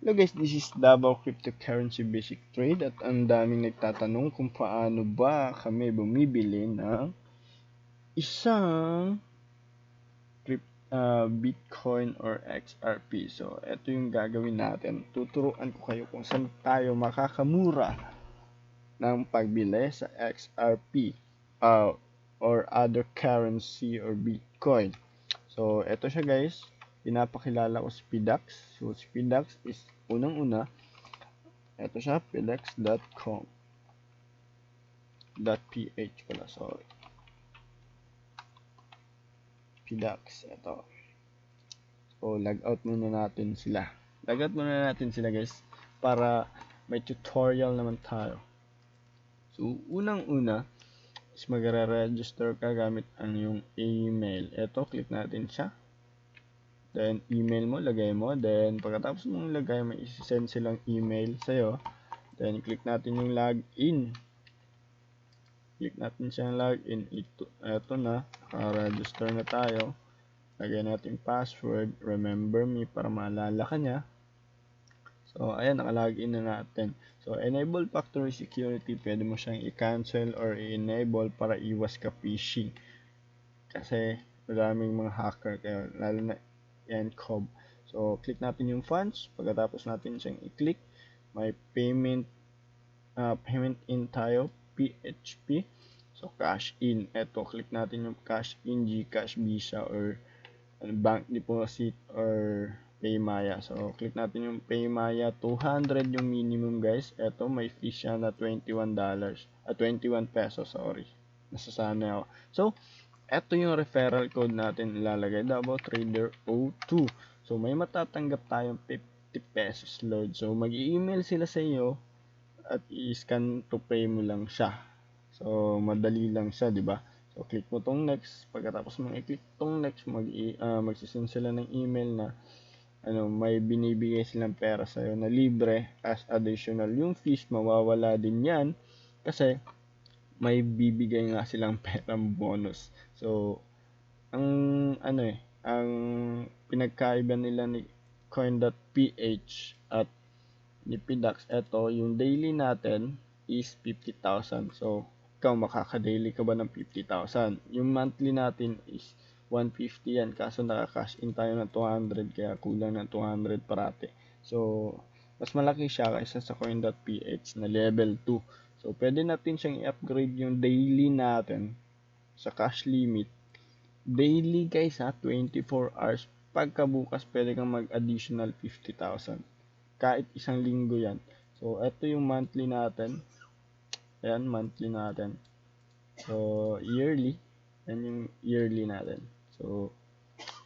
Hello guys, this is Davao Cryptocurrency Basic Trade at ang daming nagtatanong kung paano ba kami bumibili ng isang Bitcoin or XRP. So, ito yung gagawin natin. Tuturuan ko kayo kung saan tayo makakamura ng pagbili sa XRP or other currency or Bitcoin. So, ito siya guys. Pinapakilala ko si PDAX. So, si PDAX is unang-una, ito siya, PDAX.com.ph pala, sorry. PDAX, ito. So, log out muna natin sila. Guys, para may tutorial naman tayo. So, unang-una, is magre-register ka gamit ang yung email. Ito, click natin siya. Then, email mo, lagay mo. Then, pagkatapos mong lagay, may isi-send silang email sa'yo. Then, click natin yung login. Click natin siyang login. Ito na. Naka-register na tayo. Lagay natin password. Remember me para maalala ka niya. So, ayan. Naka-login na natin. So, enable factory security. Pwede mo siyang i-cancel or i-enable para iwas ka phishing. Kasi, maraming mga hacker kayo. Lalo na and COB. So, click natin yung funds. Pagkatapos natin siyang i-click, may payment in tayo, PHP. So, cash in. Ito, click natin yung cash in, GCash, Visa, or bank deposit, or Paymaya. So, click natin yung Paymaya. 200 yung minimum, guys. Ito, may fee siya na $21. 21 pesos, sorry. Nasasanay ako. So, ito yung referral code natin ilalagay, Davao Trader 02. So, may matatanggap tayong 50 pesos load. So, mag-i-email sila sa iyo at i-scan to pay mo lang siya. So, madali lang siya, di ba? So, click mo tong next. Pagkatapos mong i-click tong next, magsisend sila ng email na may binibigay silang pera sa iyo na libre as additional. Yung fees, mawawala din yan kasi may bibigay nga silang perang bonus. So, ang pinagkaiba nila ni coin.ph at ni PDAX, ito, yung daily natin is 50,000. So, ikaw makaka-daily ka ba ng 50,000? Yung monthly natin is 150 yan. Kaso naka-cash in tayo ng 200 kaya kulang ng 200 parate. So, mas malaki siya kaysa sa coin.ph na level 2. So, pwede natin siyang i-upgrade yung daily natin sa cash limit. Daily guys 24 hours. Pagkabukas, pwede kang mag-additional 50,000. Kahit isang linggo yan. So, ito yung monthly natin. Ayan, monthly natin. So, yearly. Yan yung yearly natin. So,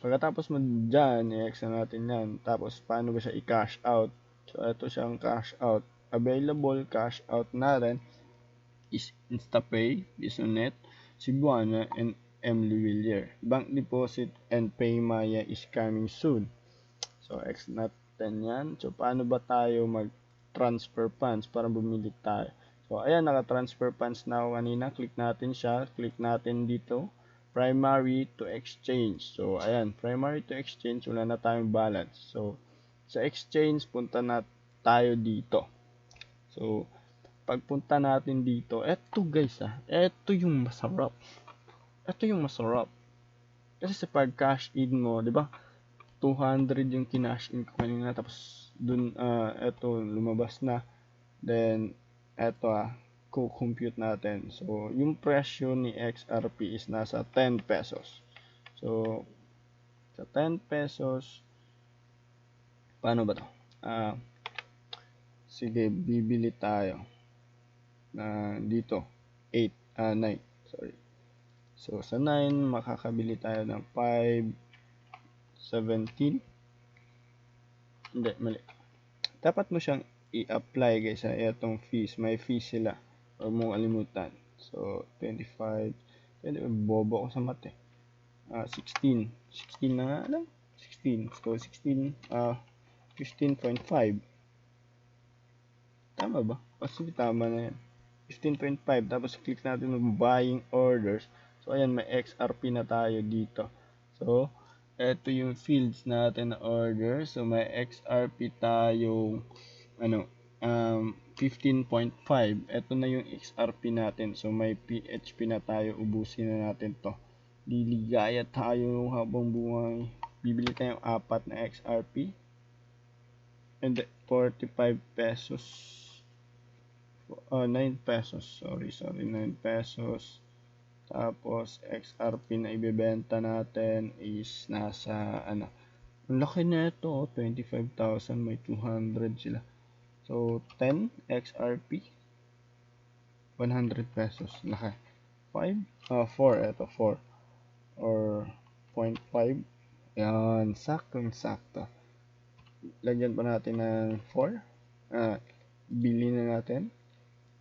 pagkatapos mo dyan, i-extra natin yan. Tapos, paano ba siya i-cash out? So, ito siyang cash out. Available cash out natin is InstaPay, Bisonet, Cebuana, and 𝑚. Bank deposit and Paymaya is coming soon. So, X natin yan. So, paano ba tayo mag-transfer funds para bumili tayo? So, ayan, naka-transfer funds na ako kanina. Click natin siya. Click natin dito. Primary to exchange. So, ayan, primary to exchange. Wala na tayong balance. So, sa exchange, punta na tayo dito. So, pagpunta natin dito, eto guys eto yung masarap. Kasi sa pag-cash in mo, di ba? 200 yung kinash in ko kanina, tapos dun, eto, lumabas na. Then, eto compute natin. So, yung presyo ni XRP is nasa 10 pesos. So, sa 10 pesos, paano ba to? Sige, bibili tayo dito 9, sorry. So sa 9 makakabili tayo ng 5.17. Hindi, mali. Dapat mo siyang i-apply guys itong fees. May fees sila. Huwag mong alimutan. So 25. Bobo ako sa mate. 16 na nga lang. 16. So 16 15.5. Tama ba? Kasi tama na yan. 15.5. Tapos click natin ng buying orders. So, ayan, may XRP na tayo dito. So, Ito yung fields natin na order. So, may XRP tayong 15.5. Ito na yung XRP natin. So, may PHP na tayo. Ubusin na natin to. Liligaya tayo habang buhay. Bibili tayong 4 na XRP. And 45 pesos. 9 pesos. Sorry. 9 pesos. Tapos, XRP na ibebenta natin is nasa, ang laki na ito, 25,000, may 200 sila. So, 10 XRP, 100 pesos, laki. 4, ito, 4. Or, 0.5. Yan, sakto. Lagyan pa natin ng 4. Bili na natin.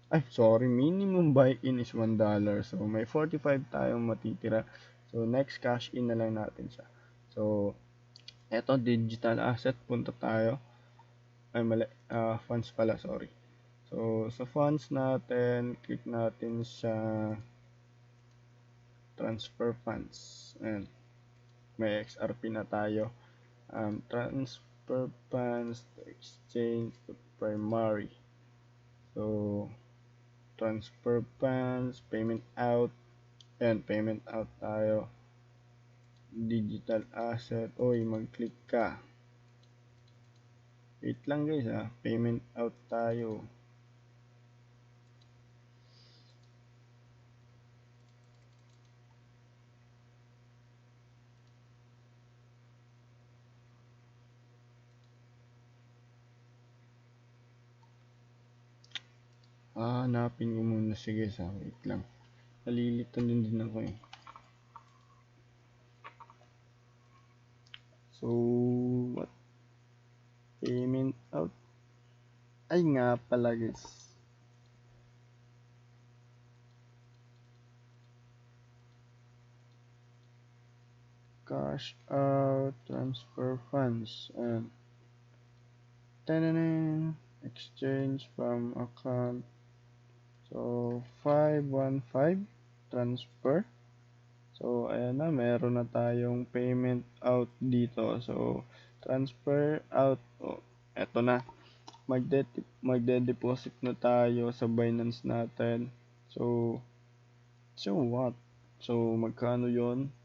Minimum buy-in is $1. So, may 45 tayong matitira. So, next cash in na lang natin siya. So, eto digital asset. Punta tayo. Funds pala, sorry. So, sa funds natin, click natin sa transfer funds. Ayan. May XRP na tayo. Transfer funds to exchange to primary. So, transfer funds, payment out. Ayan, payment out tayo. Digital asset. Mag-click ka. Wait lang guys payment out tayo. Hanapin ko muna. Sige wait lang. Nalilito din ako eh. So, what? Payment out. Ay nga pala guys. Cash out, transfer funds, and exchange from account. So, 515 transfer. So, ayan na, meron na tayong payment out dito. So, transfer out. Eto na. Magde-deposit na tayo sa Binance natin. So what? So, magkano yon?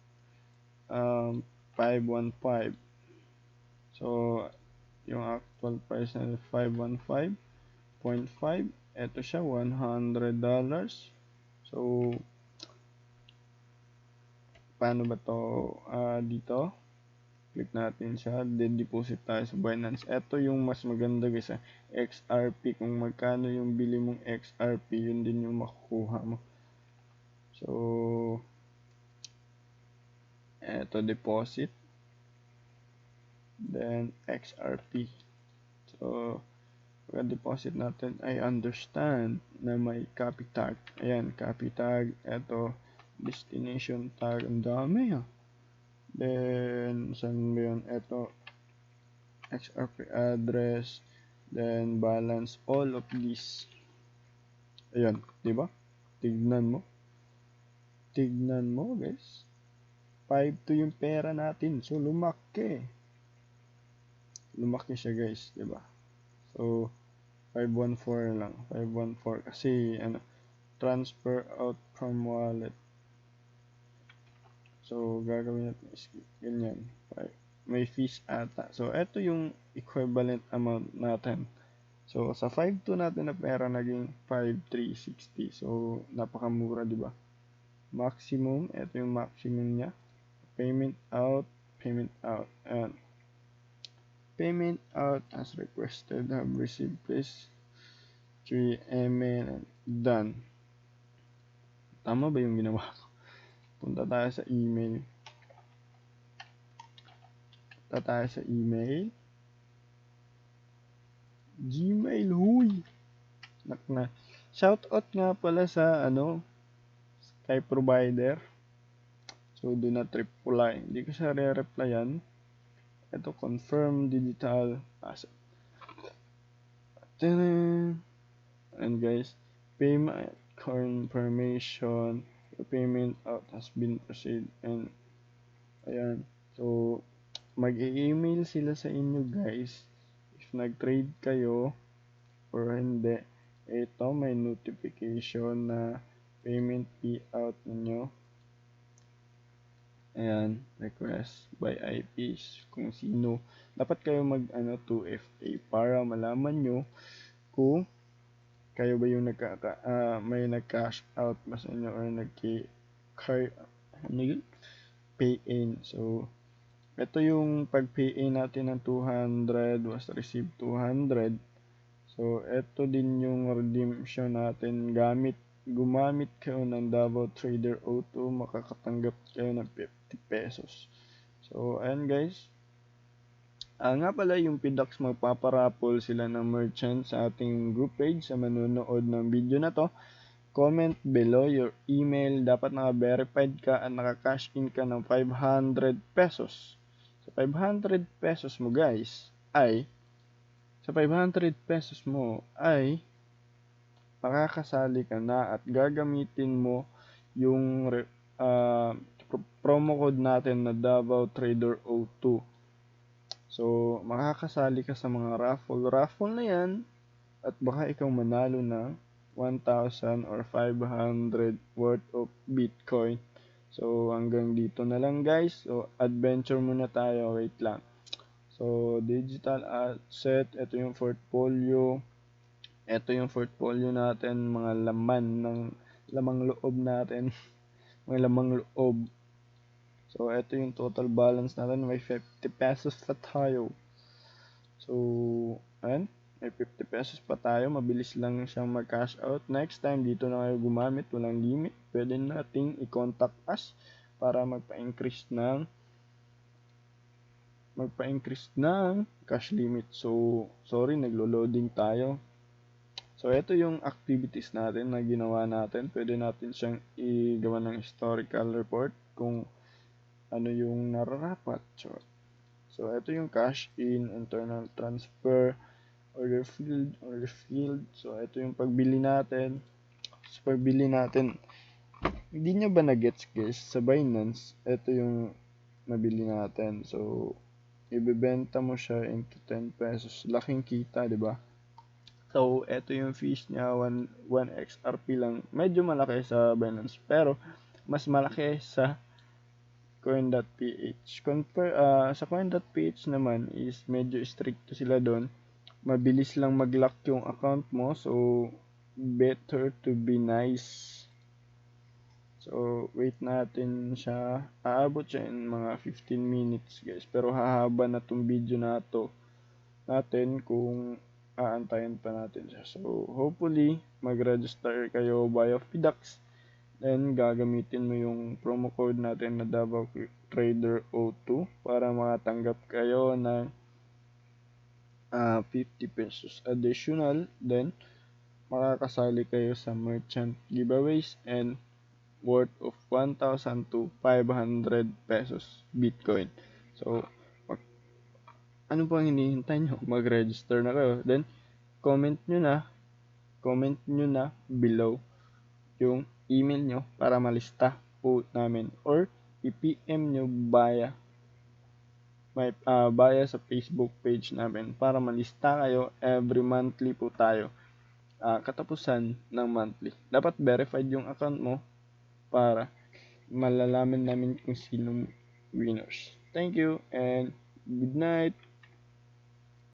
515. So, yung actual price na 515.5. Ito siya, $100. So, paano ba to? Dito, click natin siya, deposit tayo sa Binance. Ito yung mas maganda guys XRP. Kung magkano yung bili mong XRP, yun din yung makukuha mo. So, ito deposit, then XRP. So, pagka-deposit natin, I understand na may copy tag. Ayan, copy tag. Ito, destination tag. Ang dami Then, saan ba yun? Ito, XRP address. Then, balance all of these. Ayan, diba? Tignan mo guys. 5 yung pera natin. So, lumaki siya guys, diba? So, 514 lang. 514 kasi transfer out from wallet. So, gagawin natin is ganyan. May fees ata. So, ito yung equivalent amount natin. So, sa 5.2 natin na pera naging 5.360. So, napakamura, di ba? Maximum, ito yung maximum niya. Payment out. And payment out as requested. Have received, please. 3 email and done. Tama ba yung ginawa ko? Punta tayo sa email. Gmail, huy. Na. Shoutout nga pala sa Sky provider. So, do not reply. Hindi ko siya re-replyan. Ito, confirm digital asset. And guys, payment confirmation. Your payment out has been proceeded. And, ayan. So, mag-e-email sila sa inyo guys if nag-trade kayo or hindi. Ito, may notification na payment payout ninyo. Ayan, request by IPs kung sino. Dapat kayo mag 2FA para malaman nyo kung kayo ba yung may nag-cash out ba sa inyo or pay in. So, ito yung pag-pay in natin ng 200 was received 200. So, ito din yung redemption natin. Gumamit kayo ng Davao Trader O2, makakatanggap kayo ng 50 pesos. So, ayan guys. Nga pala yung PDAX, magpaparapol sila ng merchant sa ating group page sa manonood ng video na to. Comment below your email. Dapat naka-verified ka at naka-cash in ka ng 500 pesos. So, 500 pesos mo guys ay makakasali ka na at gagamitin mo yung promo code natin na Davao Trader O2. So, makakasali ka sa mga raffle na yan at baka ikaw manalo ng 1,000 or 500 worth of Bitcoin. So, hanggang dito na lang guys. So, adventure muna tayo. Wait lang. So, digital asset. Ito yung portfolio. Ito yung portfolio natin. Mga lamang loob natin. Mga lamang loob. So, ito yung total balance natin. May 50 pesos pa tayo. So, ayan. May 50 pesos pa tayo. Mabilis lang siyang mag-cash out. Next time, dito na kayo gumamit. Walang limit. Pwede nating i-contact us para magpa-increase ng cash limit. So, sorry, naglo-loading tayo. So, ito yung activities natin na ginawa natin. Pwede natin siyang i-gawa ng historical report kung ano yung nararapat. So, ito yung cash in, internal transfer, order field. So, ito yung pagbili natin. Hindi nyo ba na-gets guys? Sa Binance, ito yung nabili natin. So, ibebenta mo siya into 10 pesos. Laking kita, di ba? So, ito yung fees niya, 1 XRP lang. Medyo malaki sa Binance, pero mas malaki sa 𝑐oin.ph. Sa 𝑐oin.ph naman is medyo strict sila doon. Mabilis lang mag-lock yung account mo, so better to be nice. So, wait natin siya. Aabot siya in mga 15 minutes guys. Pero hahaba na tong video natin kung aantayin pa natin siya. So, hopefully, mag-register kayo via PDAX. Then, gagamitin mo yung promo code natin na Davao Trader O2 para makatanggap kayo ng 50 pesos additional. Then, makakasali kayo sa merchant giveaways and worth of 1,000 to 500 pesos Bitcoin. So, ano pang hinihintay nyo? Mag-register na kayo. Then, comment nyo na below yung email nyo para malista po namin. Or, i-PM nyo via sa Facebook page namin para malista kayo. Every monthly po tayo. Katapusan ng monthly. Dapat verified yung account mo para malalaman namin kung sinong winners. Thank you and good night.